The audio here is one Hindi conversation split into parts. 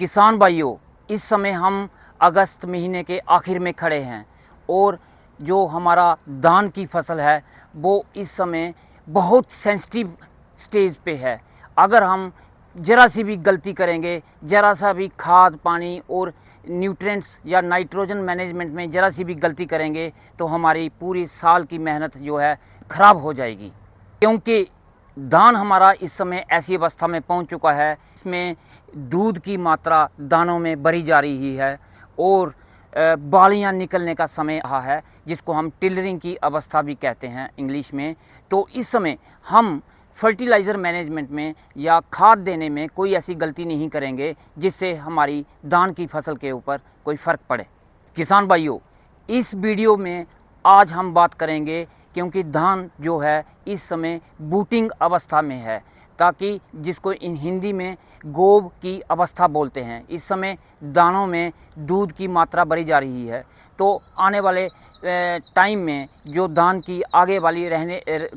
किसान भाइयों, इस समय हम अगस्त महीने के आखिर में खड़े हैं और जो हमारा धान की फसल है वो इस समय बहुत सेंसिटिव स्टेज पे है। अगर हम ज़रा सी भी गलती करेंगे, ज़रा सा भी खाद पानी और न्यूट्रिएंट्स या नाइट्रोजन मैनेजमेंट में ज़रा सी भी गलती करेंगे तो हमारी पूरी साल की मेहनत जो है ख़राब हो जाएगी। क्योंकि धान हमारा इस समय ऐसी अवस्था में पहुंच चुका है, इसमें दूध की मात्रा दानों में बढ़ी जा रही है और बालियां निकलने का समय रहा है, जिसको हम टिलरिंग की अवस्था भी कहते हैं इंग्लिश में। तो इस समय हम फर्टिलाइज़र मैनेजमेंट में या खाद देने में कोई ऐसी गलती नहीं करेंगे जिससे हमारी धान की फसल के ऊपर कोई फ़र्क पड़े। किसान भाइयों, इस वीडियो में आज हम बात करेंगे क्योंकि धान जो है इस समय बूटिंग अवस्था में है, ताकि जिसको इन हिंदी में गोब की अवस्था बोलते हैं। इस समय दानों में दूध की मात्रा बढ़ी जा रही है। तो आने वाले टाइम में जो धान की आगे वाली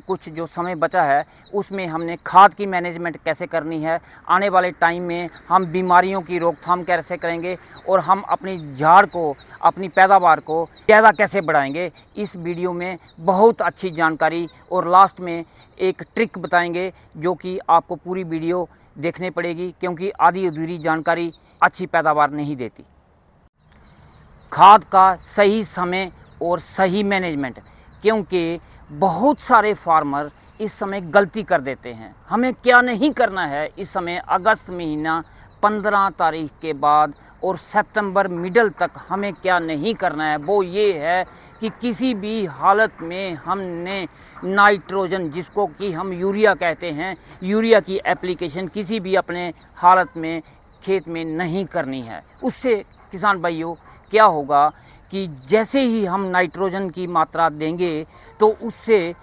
कुछ जो समय बचा है उसमें हमने खाद की मैनेजमेंट कैसे करनी है, आने वाले टाइम में हम बीमारियों की रोकथाम कैसे करेंगे और हम अपनी झाड़ को, अपनी पैदावार को ज़्यादा कैसे बढ़ाएंगे, इस वीडियो में बहुत अच्छी जानकारी और लास्ट में एक ट्रिक बताएंगे जो कि आपको पूरी वीडियो देखनी पड़ेगी, क्योंकि आधी अधूरी जानकारी अच्छी पैदावार नहीं देती। खाद का सही समय और सही मैनेजमेंट, क्योंकि बहुत सारे फार्मर इस समय गलती कर देते हैं। हमें क्या नहीं करना है इस समय अगस्त महीना 15 तारीख के बाद और सितंबर मिडल तक हमें क्या नहीं करना है, वो ये है कि किसी भी हालत में हमने नाइट्रोजन, जिसको कि हम यूरिया कहते हैं, यूरिया की एप्लीकेशन किसी भी अपने हालत में खेत में नहीं करनी है। उससे किसान भाइयों क्या होगा कि जैसे ही हम नाइट्रोजन की मात्रा देंगे तो उससे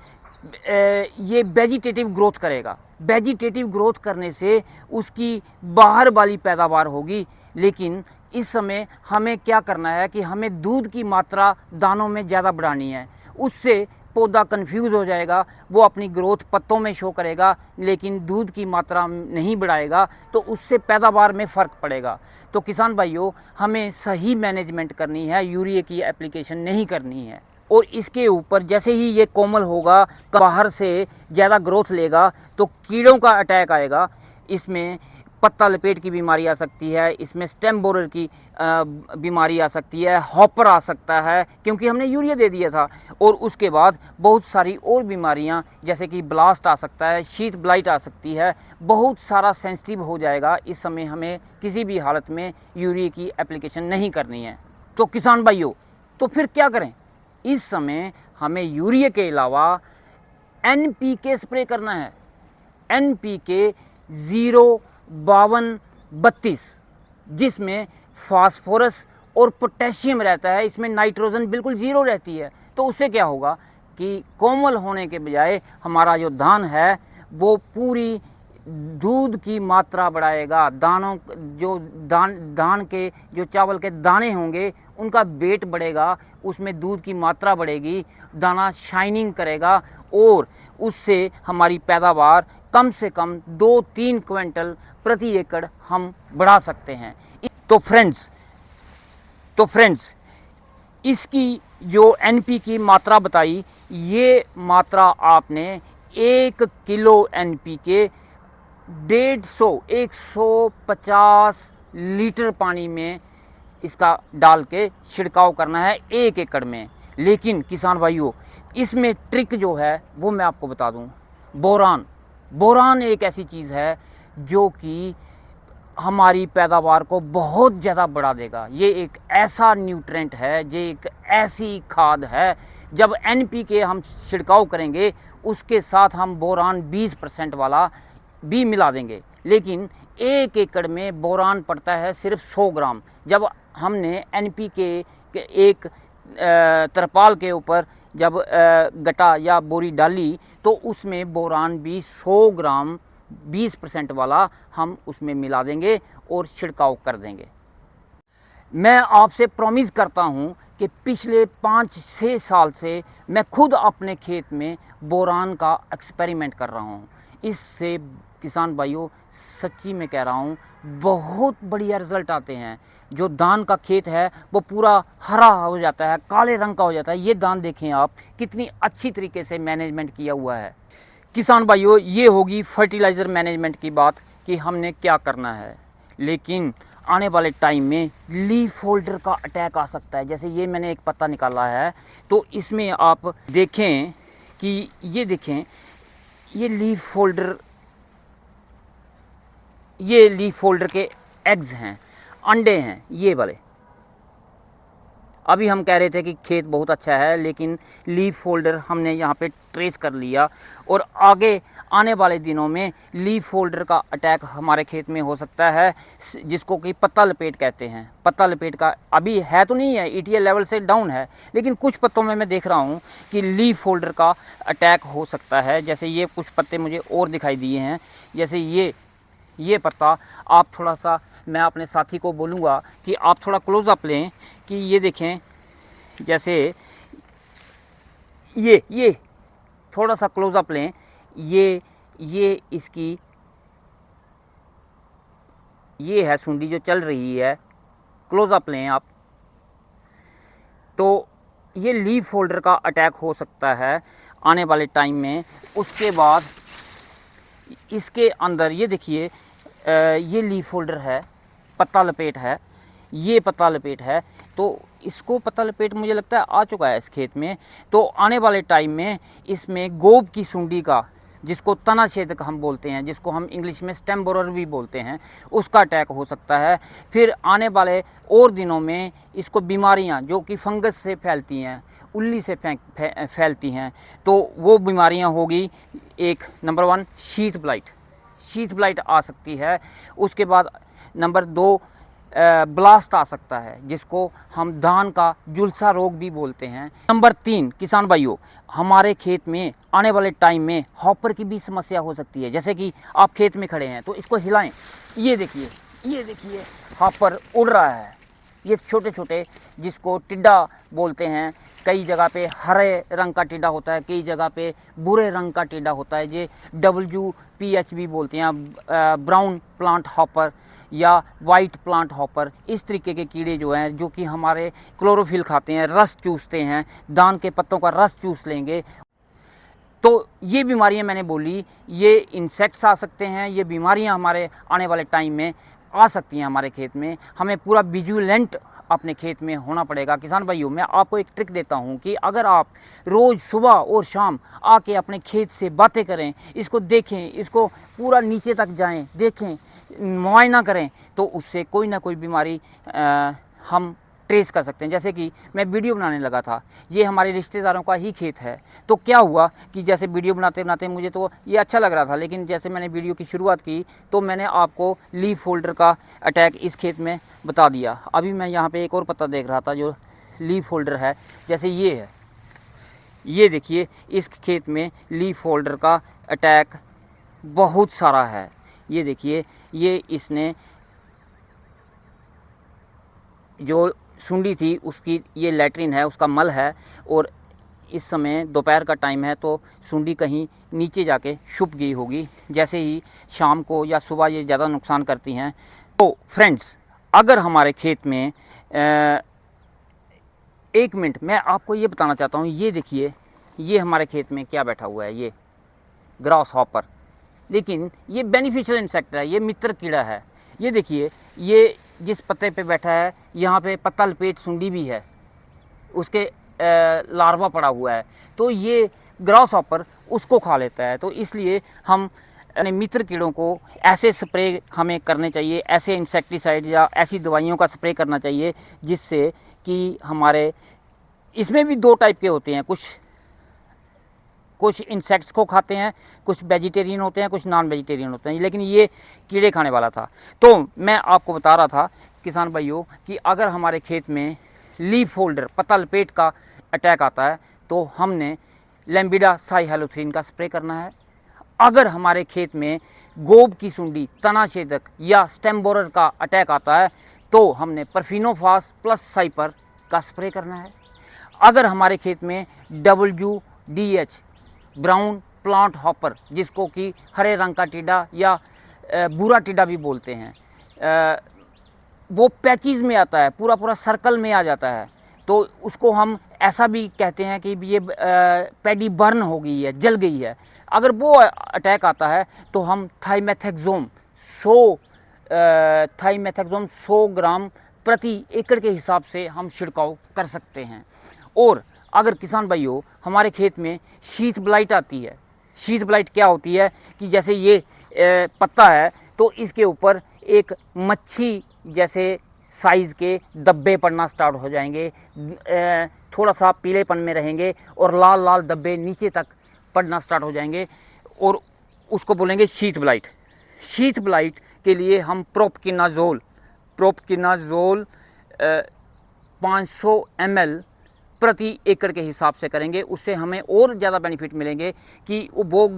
ये वेजिटेटिव ग्रोथ करेगा। वेजिटेटिव ग्रोथ करने से उसकी बाहर वाली पैदावार होगी। लेकिन इस समय हमें क्या करना है कि हमें दूध की मात्रा दानों में ज़्यादा बढ़ानी है। उससे पौधा कंफ्यूज हो जाएगा, वो अपनी ग्रोथ पत्तों में शो करेगा लेकिन दूध की मात्रा नहीं बढ़ाएगा, तो उससे पैदावार में फ़र्क पड़ेगा। तो किसान भाइयों, हमें सही मैनेजमेंट करनी है, यूरिया की एप्लीकेशन नहीं करनी है। और इसके ऊपर जैसे ही ये कोमल होगा, बाहर से ज़्यादा ग्रोथ लेगा तो कीड़ों का अटैक आएगा। इसमें पत्ता लपेट की बीमारी आ सकती है, इसमें स्टेम बोरर की बीमारी आ सकती है, हॉपर आ सकता है क्योंकि हमने यूरिया दे दिया था। और उसके बाद बहुत सारी और बीमारियां जैसे कि ब्लास्ट आ सकता है, शीत ब्लाइट आ सकती है, बहुत सारा सेंसिटिव हो जाएगा। इस समय हमें किसी भी हालत में यूरिया की एप्लीकेशन नहीं करनी है। तो किसान भाइयों, तो फिर क्या करें? इस समय हमें यूरिया के अलावा NPK स्प्रे करना है। NPK 05232, जिसमें फास्फोरस और पोटेशियम रहता है, इसमें नाइट्रोजन बिल्कुल ज़ीरो रहती है। तो उससे क्या होगा कि कोमल होने के बजाय हमारा जो धान है वो पूरी दूध की मात्रा बढ़ाएगा। दानों जो धान के जो चावल के दाने होंगे उनका वेट बढ़ेगा, उसमें दूध की मात्रा बढ़ेगी, दाना शाइनिंग करेगा और उससे हमारी पैदावार कम से कम 2-3 क्विंटल प्रति एकड़ हम बढ़ा सकते हैं। तो फ्रेंड्स, इसकी जो NP की मात्रा बताई, ये मात्रा आपने 1 किलो NPK 150 लीटर पानी में इसका डाल के छिड़काव करना है 1 एकड़ में। लेकिन किसान भाइयों, इसमें ट्रिक जो है वो मैं आपको बता दूं। बोरान एक ऐसी चीज़ है जो कि हमारी पैदावार को बहुत ज़्यादा बढ़ा देगा। ये एक ऐसा न्यूट्रेंट है, ये एक ऐसी खाद है, जब NPK हम छिड़काव करेंगे उसके साथ हम बोरान 20% वाला भी मिला देंगे। लेकिन 1 एकड़ में बोरान पड़ता है सिर्फ 100 ग्राम। जब हमने NPK के एक तरपाल के ऊपर जब गटा या बोरी डाली तो उसमें बोरान भी 100 ग्राम 20% वाला हम उसमें मिला देंगे और छिड़काव कर देंगे। मैं आपसे प्रॉमिस करता हूं कि पिछले 5-6 साल से मैं खुद अपने खेत में बोरान का एक्सपेरिमेंट कर रहा हूं। इससे किसान भाइयों सच्ची में कह रहा हूँ बहुत बढ़िया रिज़ल्ट आते हैं। जो धान का खेत है वो पूरा हरा हो जाता है, काले रंग का हो जाता है। ये धान देखें आप कितनी अच्छी तरीके से मैनेजमेंट किया हुआ है। किसान भाइयों, ये होगी फर्टिलाइज़र मैनेजमेंट की बात कि हमने क्या करना है। लेकिन आने वाले टाइम में लीफ होल्डर का अटैक आ सकता है। जैसे ये मैंने एक पत्ता निकाला है, तो इसमें आप देखें कि ये देखें, ये लीफ होल्डर के एग्स हैं, अंडे हैं ये वाले। अभी हम कह रहे थे कि खेत बहुत अच्छा है, लेकिन लीफ होल्डर हमने यहाँ पे ट्रेस कर लिया, और आगे आने वाले दिनों में लीफ होल्डर का अटैक हमारे खेत में हो सकता है, जिसको कि पत्ता लपेट कहते हैं। पत्ता लपेट का अभी है तो नहीं है, ETL लेवल से डाउन है, लेकिन कुछ पत्तों में मैं देख रहा हूँ कि लीफ होल्डर का अटैक हो सकता है। जैसे ये कुछ पत्ते मुझे और दिखाई दिए हैं, जैसे ये पत्ता आप थोड़ा सा, मैं अपने साथी को बोलूँगा कि आप थोड़ा क्लोज़अप लें कि ये देखें, जैसे ये थोड़ा सा क्लोज़अप लें, ये इसकी ये है सुंडी जो चल रही है, क्लोज़अप लें आप। तो ये लीफ होल्डर का अटैक हो सकता है आने वाले टाइम में। उसके बाद इसके अंदर ये देखिए, ये लीफ होल्डर है, पत्ता लपेट है, ये पत्ता लपेट है। तो इसको पत्ता लपेट मुझे लगता है आ चुका है इस खेत में। तो आने वाले टाइम में इसमें गोब की सुंडी का, जिसको तना छेदक हम बोलते हैं, जिसको हम इंग्लिश में स्टेम बोरर भी बोलते हैं, उसका अटैक हो सकता है। फिर आने वाले और दिनों में इसको बीमारियां जो कि फंगस से फैलती हैं, उल्ली से फैलती हैं, तो वो बीमारियां होगी। एक नंबर 1 शीथ ब्लाइट आ सकती है। उसके बाद नंबर 2 ब्लास्ट आ सकता है, जिसको हम धान का झुलसा रोग भी बोलते हैं। नंबर 3 किसान भाइयों, हमारे खेत में आने वाले टाइम में हॉपर की भी समस्या हो सकती है। जैसे कि आप खेत में खड़े हैं तो इसको हिलाएं, ये देखिए हॉपर उड़ रहा है। ये छोटे छोटे, जिसको टिड्डा बोलते हैं, कई जगह पे हरे रंग का टिड्डा होता है, कई जगह पे भूरे रंग का टिड्डा होता है। ये WPH भी बोलते हैं, ब्राउन प्लांट हॉपर या वाइट प्लांट हॉपर। इस तरीके के कीड़े जो हैं, जो कि हमारे क्लोरोफिल खाते हैं, रस चूसते हैं, धान के पत्तों का रस चूस लेंगे। तो ये बीमारियां मैंने बोली, ये इंसेक्ट्स आ सकते हैं, ये बीमारियां हमारे आने वाले टाइम में आ सकती हैं हमारे खेत में। हमें पूरा विजिलेंट अपने खेत में होना पड़ेगा। किसान भाइयों, मैं आपको एक ट्रिक देता हूं कि अगर आप रोज़ सुबह और शाम आके अपने खेत से बातें करें, इसको देखें, इसको पूरा नीचे तक जाएं, देखें, मुआयना करें, तो उससे कोई ना कोई बीमारी हम ट्रेस कर सकते हैं। जैसे कि मैं वीडियो बनाने लगा था, ये हमारे रिश्तेदारों का ही खेत है। तो क्या हुआ कि जैसे वीडियो बनाते बनाते मुझे तो ये अच्छा लग रहा था, लेकिन जैसे मैंने वीडियो की शुरुआत की तो मैंने आपको लीफ होल्डर का अटैक इस खेत में बता दिया। अभी मैं यहाँ पे एक और पत्ता देख रहा था जो लीफ होल्डर है, जैसे ये है, ये देखिए इस खेत में लीफ होल्डर का अटैक बहुत सारा है। ये देखिए, ये इसने जो सुंडी थी उसकी, ये लैट्रिन है, उसका मल है, और इस समय दोपहर का टाइम है तो सुंडी कहीं नीचे जाके छुप गई होगी। जैसे ही शाम को या सुबह ये ज़्यादा नुकसान करती हैं। तो फ्रेंड्स, अगर हमारे खेत में एक मिनट मैं आपको ये बताना चाहता हूँ, ये देखिए, ये हमारे खेत में क्या बैठा हुआ है, ये ग्रास हॉपर। लेकिन ये बेनिफिशियल इंसेक्ट है, ये मित्र कीड़ा है। ये देखिए, ये जिस पत्ते पे बैठा है, यहाँ पे पत्ता लपेट सुंडी भी है, उसके लार्वा पड़ा हुआ है, तो ये ग्रास हॉपर उसको खा लेता है। तो इसलिए हम अपने मित्र कीड़ों को ऐसे स्प्रे हमें करने चाहिए, ऐसे इंसेक्टिसाइड या ऐसी दवाइयों का स्प्रे करना चाहिए, जिससे कि हमारे, इसमें भी 2 टाइप के होते हैं, कुछ इंसेक्ट्स को खाते हैं, कुछ वेजिटेरियन होते हैं, कुछ नॉन वेजिटेरियन होते हैं, लेकिन ये कीड़े खाने वाला था। तो मैं आपको बता रहा था किसान भाइयों कि अगर हमारे खेत में लीफ होल्डर, पत्ता लपेट का अटैक आता है तो हमने लैम्बिडा साइहैलोथ्रिन का स्प्रे करना है। अगर हमारे खेत में गोब की सुंडी, तना छेदक या स्टेम बोरर का अटैक आता है तो हमने परफिनोफास प्लस साइपर का स्प्रे करना है। अगर हमारे खेत में WDH, ब्राउन प्लांट हॉपर, जिसको कि हरे रंग का टिड्डा या बूरा टिड्डा भी बोलते हैं, वो पैचीज़ में आता है, पूरा पूरा सर्कल में आ जाता है, तो उसको हम ऐसा भी कहते हैं कि ये पैडी बर्न हो गई है, जल गई है। अगर वो अटैक आता है तो हम थाइमेथैक्सोम 100 ग्राम प्रति एकड़ के हिसाब से हम छिड़काव कर सकते हैं। और अगर किसान भाइयों हमारे खेत में शीथ ब्लाइट आती है, शीथ ब्लाइट क्या होती है कि जैसे ये पत्ता है तो इसके ऊपर एक मच्छी जैसे साइज़ के धब्बे पड़ना स्टार्ट हो जाएंगे, थोड़ा सा पीलेपन में रहेंगे और लाल लाल धब्बे नीचे तक पड़ना स्टार्ट हो जाएंगे, और उसको बोलेंगे शीथ ब्लाइट। शीथ ब्लाइट के लिए हम प्रोपकिनाजोल 500 ml प्रति एकड़ के हिसाब से करेंगे। उससे हमें और ज़्यादा बेनिफिट मिलेंगे कि वो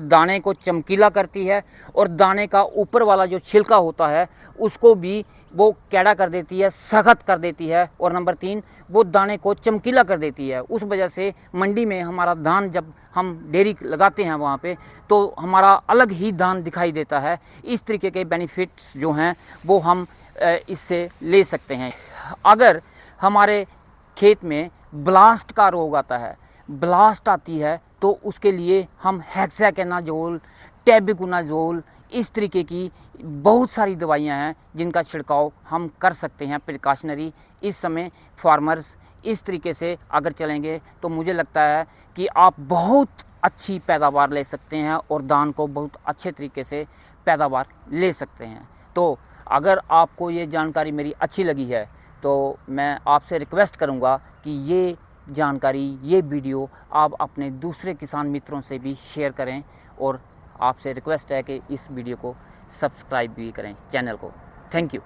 दाने को चमकीला करती है और दाने का ऊपर वाला जो छिलका होता है उसको भी वो कैड़ा कर देती है, सख्त कर देती है, और नंबर 3 वो दाने को चमकीला कर देती है। उस वजह से मंडी में हमारा धान जब हम डेयरी लगाते हैं वहाँ पे तो हमारा अलग ही धान दिखाई देता है। इस तरीके के बेनिफिट्स जो हैं वो हम इससे ले सकते हैं। अगर हमारे खेत में ब्लास्ट का रोग आता है, ब्लास्ट आती है, तो उसके लिए हम हेक्साकोनाजोल, टेबुकोनाजोल, इस तरीके की बहुत सारी दवाइयां हैं जिनका छिड़काव हम कर सकते हैं प्रिकॉशनरी। इस समय फार्मर्स इस तरीके से अगर चलेंगे तो मुझे लगता है कि आप बहुत अच्छी पैदावार ले सकते हैं और धान को बहुत अच्छे तरीके से पैदावार ले सकते हैं। तो अगर आपको ये जानकारी मेरी अच्छी लगी है तो मैं आपसे रिक्वेस्ट करूंगा कि ये जानकारी, ये वीडियो आप अपने दूसरे किसान मित्रों से भी शेयर करें, और आपसे रिक्वेस्ट है कि इस वीडियो को सब्सक्राइब भी करें चैनल को। Thank you.